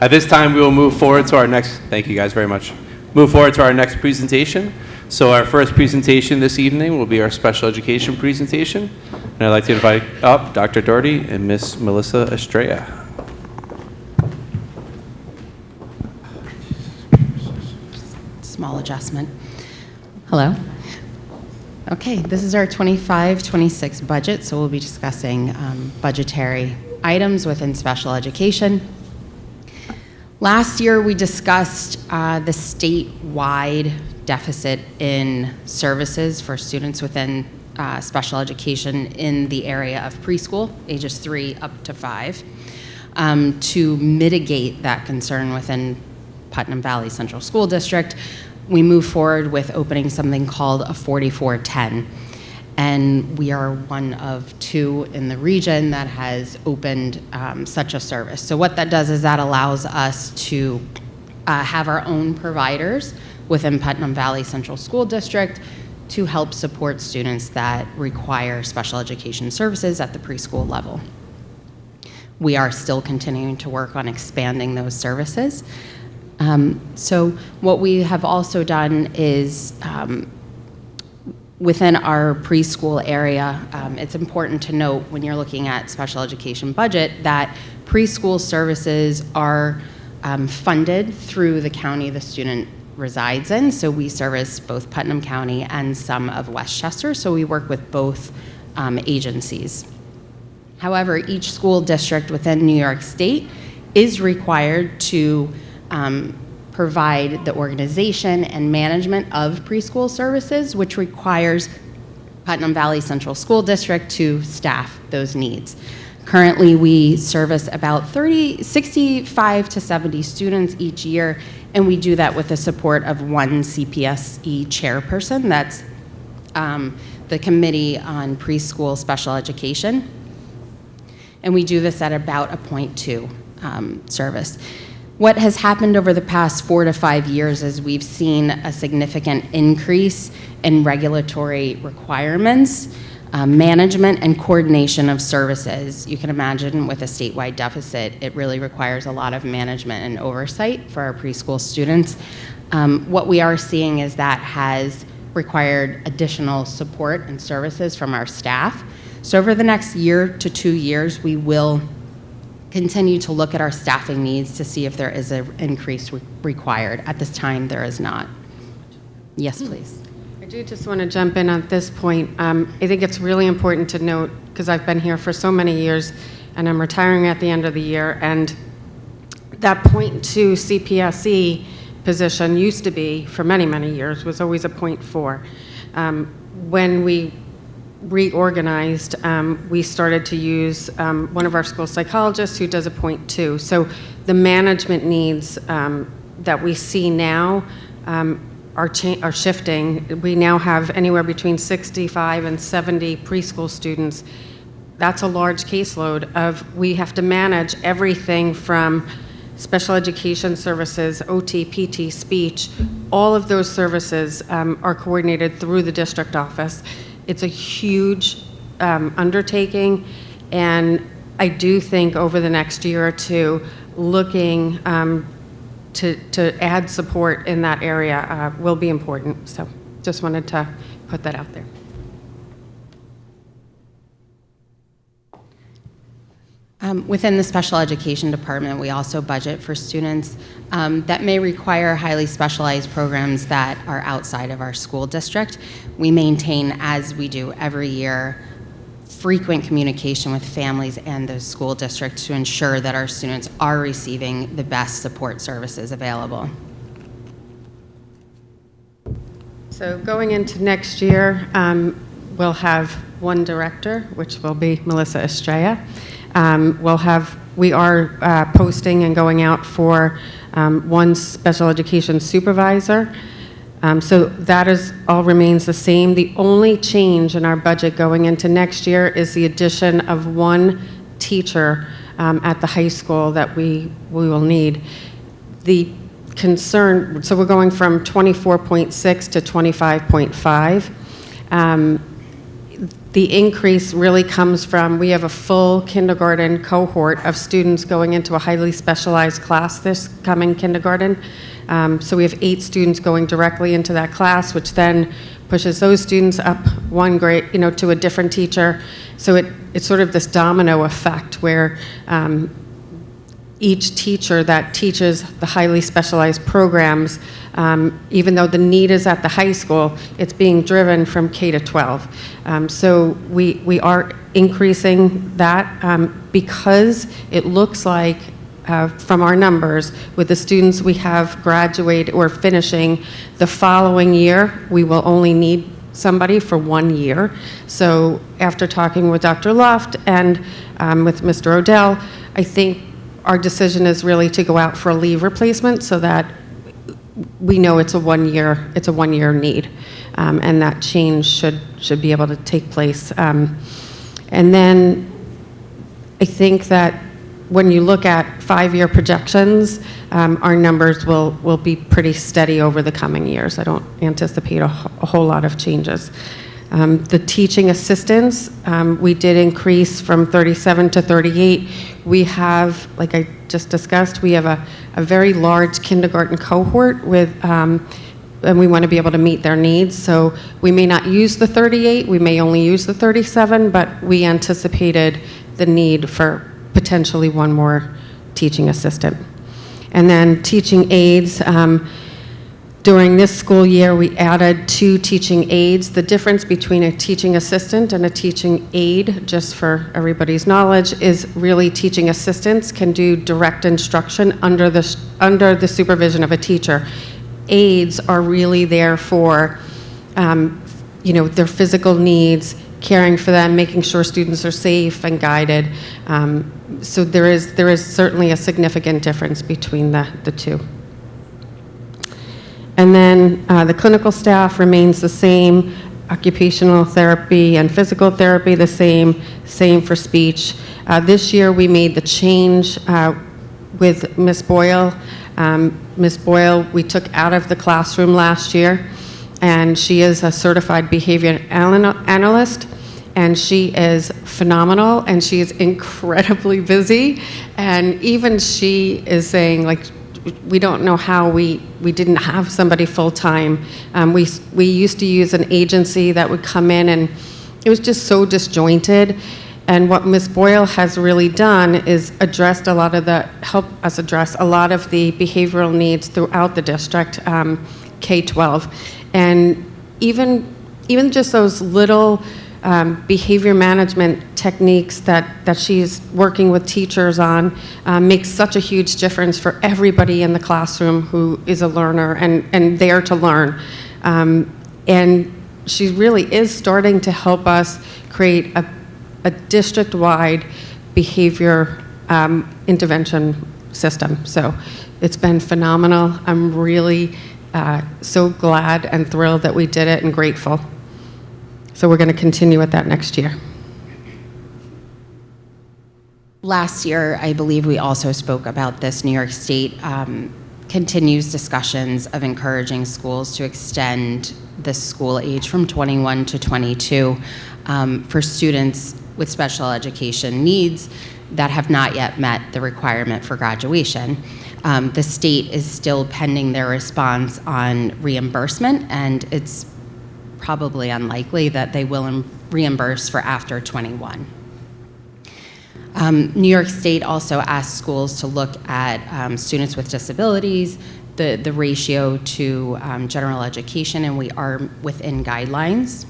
At this time, we will move forward to our next, thank you guys very much. Move forward to our next presentation. So our first presentation this evening will be our special education presentation. And I'd like to invite up Dr. Doherty and Miss Melissa Estrella. Small adjustment. Hello. Okay, this is our 25-26 budget, so we'll be discussing budgetary items within special education. Last year, we discussed the statewide deficit in services for students within special education in the area of preschool, ages 3 up to 5, to mitigate that concern within Putnam Valley Central School District. We move forward with opening something called a 4410. And we are one of 2 in the region that has opened such a service. So what that does is that allows us to have our own providers within Putnam Valley Central School District to help support students that require special education services at the preschool level. We are still continuing to work on expanding those services. So what we have also done is within our preschool area, it's important to note when you're looking at special education budget that preschool services are funded through the county the student resides in. So we service both Putnam County and some of Westchester, so we work with both agencies. However, each school district within New York State is required to provide the organization and management of preschool services, which requires Putnam Valley Central School District to staff those needs. Currently, we service about 65 to 70 students each year, and we do that with the support of one CPSE chairperson. That's the Committee on Preschool Special Education. And we do this at about a 0.2 service. What has happened over the past 4 to 5 years is we've seen a significant increase in regulatory requirements, management, and coordination of services. You can imagine with a statewide deficit, it really requires a lot of management and oversight for our preschool students. What we are seeing is that has required additional support and services from our staff. So over the next year to 2 years, we will continue to look at our staffing needs to see if there is an increase required. At this time, there is not. Yes, please. I do just want to jump in at this point. I think it's really important to note, because I've been here for so many years, and I'm retiring at the end of the year, and that 0.2 CPSE position used to be, for many, many years, was always a 0.4. When we reorganized, we started to use one of our school psychologists who does a 0.2. So the management needs that we see now are shifting. We now have anywhere between 65 and 70 preschool students. That's a large caseload of, we have to manage everything from special education services, OT, PT, speech. All of those services are coordinated through the district office. It's a huge undertaking, and I do think over the next year or 2, looking to add support in that area will be important. So just wanted to put that out there. Within the special education department, we also budget for students that may require highly specialized programs that are outside of our school district. We maintain, as we do every year, frequent communication with families and the school districts to ensure that our students are receiving the best support services available. So going into next year, we'll have one director, which will be Melissa Estrella. We are posting and going out for one special education supervisor. So that all remains the same. The only change in our budget going into next year is the addition of one teacher at the high school that we will need. The concern, so we're going from 24.6 to 25.5. the increase really comes from, we have a full kindergarten cohort of students going into a highly specialized class this coming kindergarten. So we have 8 students going directly into that class, which then pushes those students up one grade, to a different teacher. So it's sort of this domino effect where each teacher that teaches the highly specialized programs, even though the need is at the high school, it's being driven from K to 12. So we are increasing that because it looks like, from our numbers, with the students we have graduate or finishing the following year, we will only need somebody for 1 year. So after talking with Dr. Luft and with Mr. Odell, I think our decision is really to go out for a leave replacement so that we know it's a 1 year need, and that change should be able to take place. And then I think that when you look at 5-year projections, our numbers will be pretty steady over the coming years. I don't anticipate a whole lot of changes. The teaching assistants, we did increase from 37 to 38. We have, like I just discussed, we have a very large kindergarten cohort with, and we want to be able to meet their needs. So we may not use the 38, we may only use the 37, but we anticipated the need for potentially one more teaching assistant. And then teaching aides, during this school year, we added 2 teaching aides. The difference between a teaching assistant and a teaching aide, just for everybody's knowledge, is really teaching assistants can do direct instruction under the supervision of a teacher. Aides are really there for, their physical needs, caring for them, making sure students are safe and guided. So there is certainly a significant difference between the two. And then the clinical staff remains the same, occupational therapy and physical therapy the same for speech. This year we made the change with Ms. Boyle. Ms. Boyle we took out of the classroom last year, and she is a certified behavior analyst, and she is phenomenal, and she is incredibly busy, and even she is saying, like, we don't know how we didn't have somebody full-time. We used to use an agency that would come in, and it was just so disjointed. And what Ms. Boyle has really done is help us address a lot of the behavioral needs throughout the district, K-12. And even just those little behavior management techniques that she's working with teachers on makes such a huge difference for everybody in the classroom who is a learner and there to learn. And she really is starting to help us create a district-wide behavior intervention system. So it's been phenomenal. I'm really so glad and thrilled that we did it and grateful. So we're going to continue with that next year. Last year, I believe we also spoke about this. New York State continues discussions of encouraging schools to extend the school age from 21 to 22 for students with special education needs that have not yet met the requirement for graduation. The state is still pending their response on reimbursement, and it's probably unlikely that they will reimburse for after 21. New York State also asked schools to look at students with disabilities, the ratio to general education, and we are within guidelines.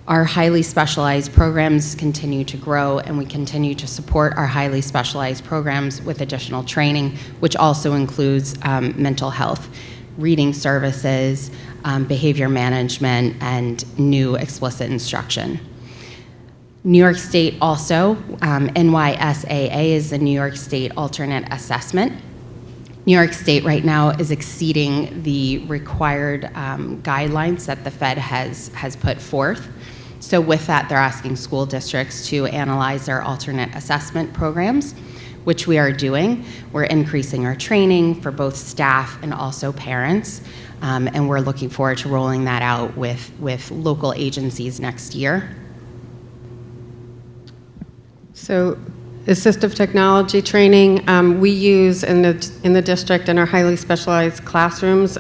Our highly specialized programs continue to grow, and we continue to support our highly specialized programs with additional training, which also includes mental health, reading services, behavior management, and new explicit instruction. New York State also, NYSAA is the New York State Alternate Assessment. New York State right now is exceeding the required guidelines that the Fed has put forth. So with that, they're asking school districts to analyze their alternate assessment programs, which we are doing. We're increasing our training for both staff and also parents, and we're looking forward to rolling that out with local agencies next year. So assistive technology training, we use in the district in our highly specialized classrooms.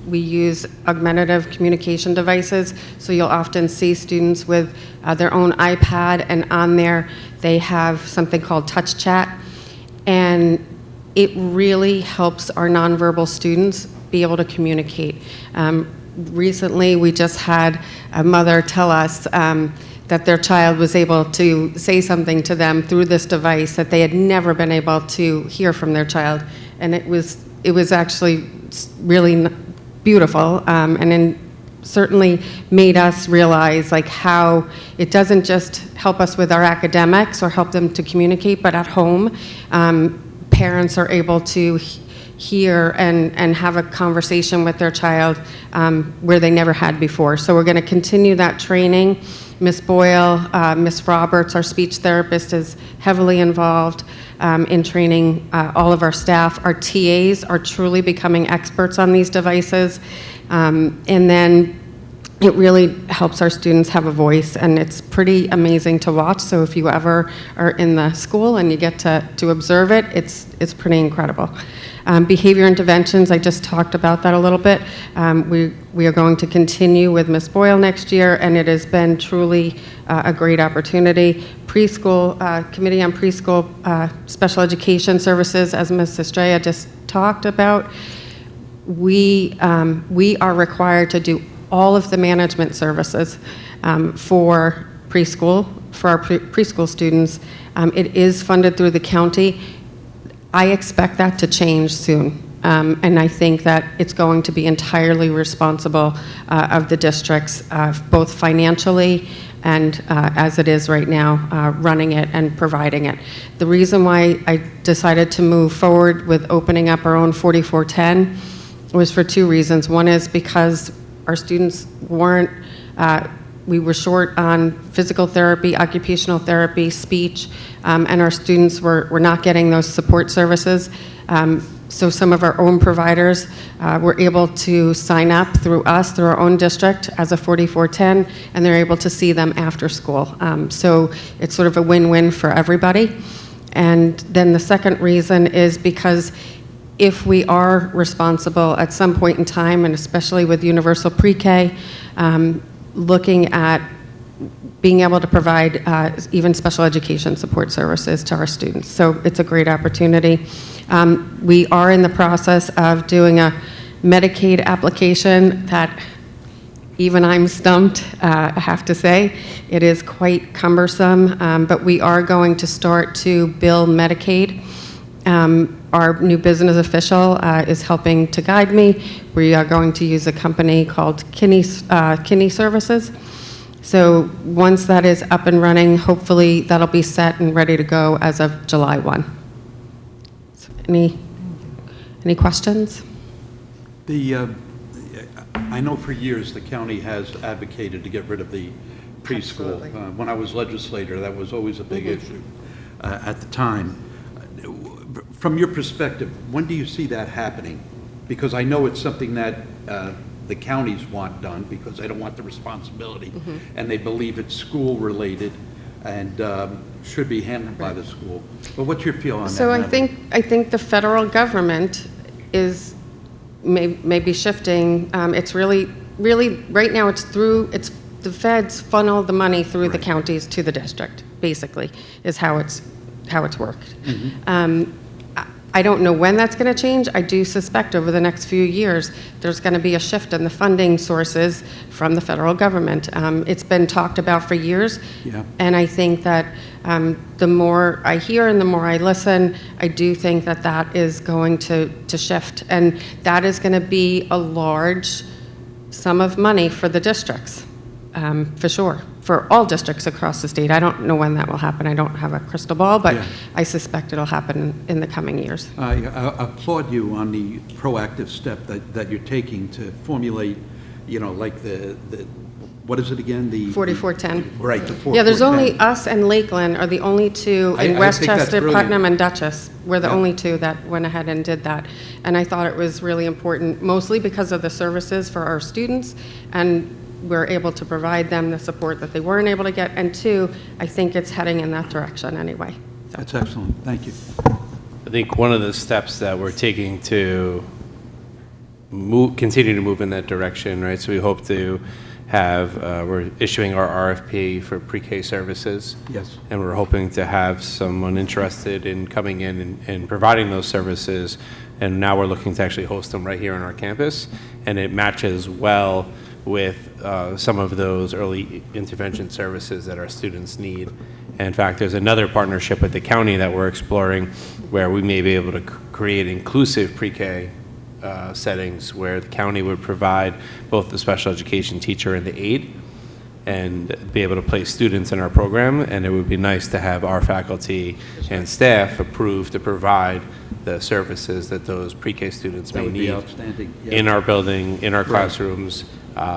We use augmentative communication devices, so you'll often see students with their own iPad, and on there they have something called Touch Chat, and it really helps our nonverbal students be able to communicate. Recently, we just had a mother tell us that their child was able to say something to them through this device that they had never been able to hear from their child, and it was actually really beautiful, and certainly made us realize like how it doesn't just help us with our academics or help them to communicate, but at home, parents are able to hear and have a conversation with their child where they never had before. So we're going to continue that training. Miss Boyle, Miss Roberts, our speech therapist, is heavily involved in training all of our staff. Our TAs are truly becoming experts on these devices. And then it really helps our students have a voice, and it's pretty amazing to watch. So if you ever are in the school and you get to observe it, it's pretty incredible. Behavior interventions, I just talked about that a little bit. We are going to continue with Miss Boyle next year, and it has been truly a great opportunity. Preschool, Committee on Preschool Special Education Services, as Ms. Estrella just talked about, we are required to do all of the management services for preschool, for our preschool students. It is funded through the county. I expect that to change soon, and I think that it's going to be entirely responsible of the districts, both financially and as it is right now, running it and providing it. The reason why I decided to move forward with opening up our own 4410 was for two reasons. One is because our students weren't, we were short on physical therapy, occupational therapy, speech, and our students were not getting those support services. So some of our own providers were able to sign up through us, through our own district as a 4410, and they're able to see them after school. So it's sort of a win-win for everybody. And then the second reason is because if we are responsible at some point in time, and especially with universal pre-K, looking at being able to provide even special education support services to our students. So it's a great opportunity. We are in the process of doing a Medicaid application that even I'm stumped, I have to say. It is quite cumbersome, but we are going to start to bill Medicaid. Our new business official is helping to guide me. We are going to use a company called Kinney Services. So once that is up and running, hopefully that'll be set and ready to go as of July 1. So any questions? I know for years the county has advocated to get rid of the preschool. When I was legislator, that was always a big issue at the time. From your perspective, when do you see that happening? Because I know it's something that the counties want done because they don't want the responsibility, and they believe it's school-related and should be handled by the school. But what's your feel on that? So I think the federal government is maybe shifting. It's really right now. It's the feds funnel the money through the counties to the district. Basically, is how it's worked. I don't know when that's going to change. I do suspect over the next few years there's going to be a shift in the funding sources from the federal government. It's been talked about for years, and I think that the more I hear and the more I listen, I do think that that is going to shift, and that is going to be a large sum of money for the districts, for sure. For all districts across the state. I don't know when that will happen. I don't have a crystal ball, but I suspect it'll happen in the coming years. I applaud you on the proactive step that you're taking to formulate, like the what is it again? The 4410. Right, the 4410. Yeah, there's only us and Lakeland are the only two, in I think that's Westchester, brilliant. Putnam, and Dutchess. We're the only two that went ahead and did that. And I thought it was really important, mostly because of the services for our students, and we're able to provide them the support that they weren't able to get, and two, I think it's heading in that direction anyway. So. That's excellent. Thank you. I think one of the steps that we're taking to continue to move in that direction, right? So we hope to have, we're issuing our RFP for pre-K services. Yes. And we're hoping to have someone interested in coming in and providing those services. And now we're looking to actually host them right here on our campus. And it matches well with some of those early intervention services that our students need. And in fact, there's another partnership with the county that we're exploring where we may be able to create inclusive pre-K settings where the county would provide both the special education teacher and the aide and be able to place students in our program. And it would be nice to have our faculty and staff approved to provide the services that those pre-K students That may would be need outstanding. Yeah. in our building, in our Right. classrooms.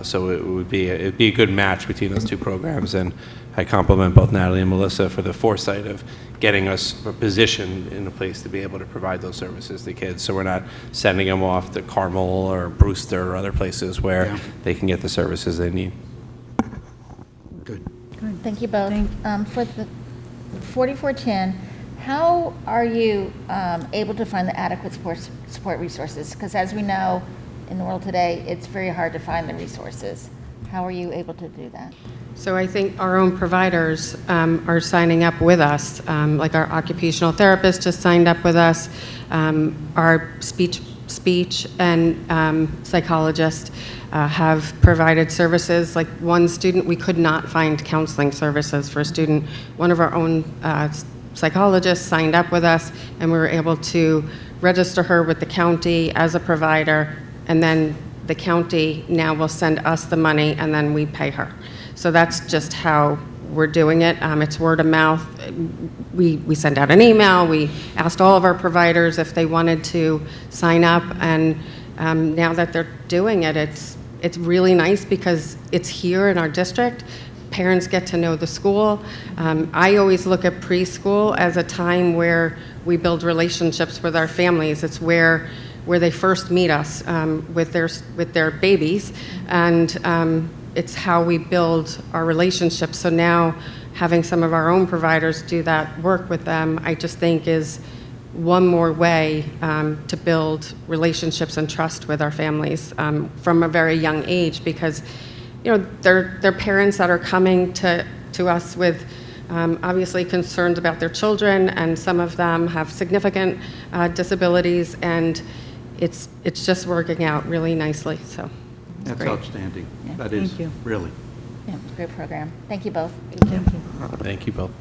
So it'd be a good match between those two programs. And I compliment both Natalie and Melissa for the foresight of getting us positioned in a place to be able to provide those services to kids. So we're not sending them off to Carmel or Brewster or other places where Yeah. they can get the services they need. Good. Thank you both. For the 4410, how are you able to find the adequate support resources? Because as we know, in the world today, it's very hard to find the resources. How are you able to do that? So I think our own providers are signing up with us, like our occupational therapist just signed up with us, our speech and psychologist have provided services. Like one student, we could not find counseling services for a student. One of our own psychologists signed up with us, and we were able to register her with the county as a provider, and then the county now will send us the money, and then we pay her. So that's just how we're doing it. It's word of mouth. We sent out an email. We asked all of our providers if they wanted to sign up, and now that they're doing it, it's really nice because it's here in our district. Parents get to know the school. I always look at preschool as a time where we build relationships with our families. It's where they first meet us with their babies, and it's how we build our relationships. So now having some of our own providers do that work with them, I just think is one more way to build relationships and trust with our families from a very young age, because they're parents that are coming to us with obviously concerns about their children, and some of them have significant disabilities, and it's just working out really nicely. So That's great. outstanding. Yeah, That is, thank you. really. Yeah, great program. Thank you both. Thank you both.